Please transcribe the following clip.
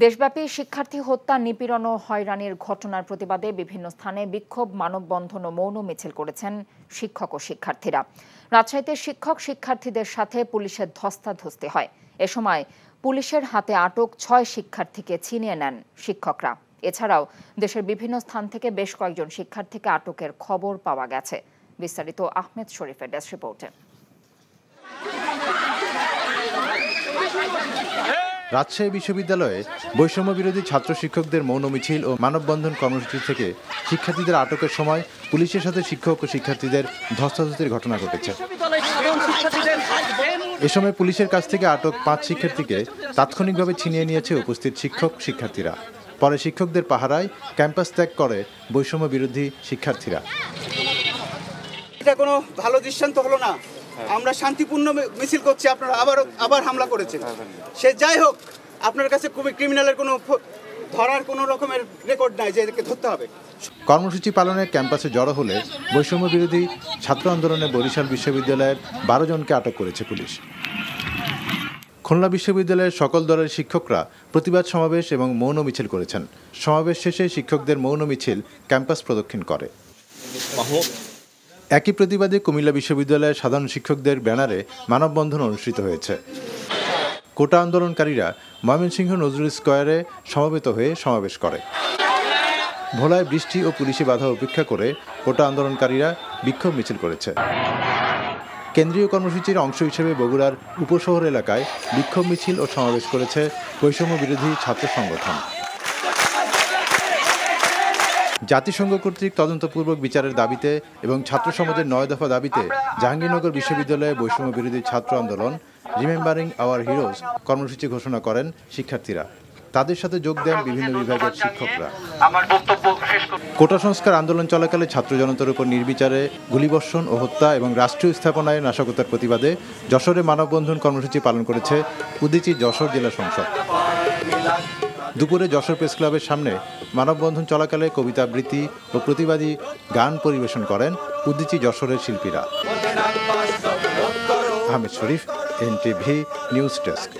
দেশব্যাপী শিক্ষার্থী হত্যা, নিপীড়ন ও হয়রানির ঘটনার প্রতিবাদে বিভিন্ন স্থানে বিক্ষোভ, মানববন্ধন ও মৌন মিছিল করেছেন শিক্ষক ও শিক্ষার্থীরা। রাজশাহীতে শিক্ষক শিক্ষার্থীদের সাথে পুলিশের ধস্তাধস্তি হয়। এ সময় পুলিশের হাতে আটক ৬ শিক্ষার্থীকে ছিনিয়ে নেন শিক্ষকরা। এছাড়াও দেশের বিভিন্ন স্থান থেকে বেশ কয়েকজন শিক্ষার্থীকে আটকের খবর পাওয়া গেছে। বিস্তারিত আহমেদ শরীফের ডেস্ক রিপোর্টে। রাজশাহী বিশ্ববিদ্যালয়ে বৈষম্য বিরোধী ছাত্র শিক্ষকদের মৌন মিছিল ও মানববন্ধন কর্মসূচি থেকে শিক্ষার্থীদের আটকের সময় পুলিশের সাথে শিক্ষক ও শিক্ষার্থীদের ধস্তাধস্তির ঘটনা ঘটেছে। এ সময় পুলিশের কাছ থেকে আটক ৫ শিক্ষার্থীকে তাৎক্ষণিকভাবে ছিনিয়ে নিয়েছে উপস্থিত শিক্ষক শিক্ষার্থীরা। পরে শিক্ষকদের পাহারায় ক্যাম্পাস ত্যাগ করে বৈষম্য বিরোধী শিক্ষার্থীরা। এটা কোনো ভালো দৃষ্টান্ত হলো না। আমরা শান্তিপূর্ণ মিছিল করছি, আপনারা আবার হামলা করেছেন। সে যাই হোক, আপনার কাছে ক্রিমিনালের কোনো ধরার কোনো রকমের রেকর্ড নাই যে এদেরকে ধরতে হবে। কর্মসূচি পালনে ক্যাম্পাসে জড়ো হলে বৈষম্য বিরোধী ছাত্র আন্দোলনে বরিশাল বিশ্ববিদ্যালয়ের ১২ জনকে আটক করেছে পুলিশ। খুলনা বিশ্ববিদ্যালয়ের সকল দলের শিক্ষকরা প্রতিবাদ সমাবেশ এবং মৌন মিছিল করেছেন। সমাবেশ শেষে শিক্ষকদের মৌন মিছিল ক্যাম্পাস প্রদক্ষিণ করে। একই প্রতিবাদে কুমিল্লা বিশ্ববিদ্যালয়ের সাধারণ শিক্ষকদের ব্যানারে মানববন্ধন অনুষ্ঠিত হয়েছে। কোটা আন্দোলনকারীরা ময়মনসিংহ নজরুল স্কয়ারে সমবেত হয়ে সমাবেশ করে। ভোলায় বৃষ্টি ও পুলিশি বাধা উপেক্ষা করে কোটা আন্দোলনকারীরা বিক্ষোভ মিছিল করেছে। কেন্দ্রীয় কর্মসূচির অংশ হিসেবে বগুড়ার উপশহর এলাকায় বিক্ষোভ মিছিল ও সমাবেশ করেছে বৈষম্য বিরোধী ছাত্র সংগঠন। জাতিসংঘ কর্তৃক তদন্তপূর্বক বিচারের দাবিতে এবং ছাত্র সমাজের ৯ দফা দাবিতে জাহাঙ্গীরনগর বিশ্ববিদ্যালয়ে বৈষম্য বিরোধী ছাত্র আন্দোলন রিমেম্বারিং আওয়ার হিরোজ কর্মসূচি ঘোষণা করেন শিক্ষার্থীরা। তাদের সাথে যোগ দেন বিভিন্ন বিভাগের শিক্ষকরা। কোটা সংস্কার আন্দোলন চলাকালে ছাত্র জনতার উপর নির্বিচারে গুলিবর্ষণ ও হত্যা এবং রাষ্ট্রীয় স্থাপনায় নাশকতার প্রতিবাদে যশোরে মানববন্ধন কর্মসূচি পালন করেছে উদীচী যশোর জেলা সংসদ। দুপুরে যশোর প্রেস ক্লাবের সামনে মানববন্ধন চলাকালে কবিতা আবৃত্তি ও প্রতিবাদী গান পরিবেশন করেন উদীচী যশোরের শিল্পীরা। আহমেদ শরীফ, NTV নিউজ ডেস্ক।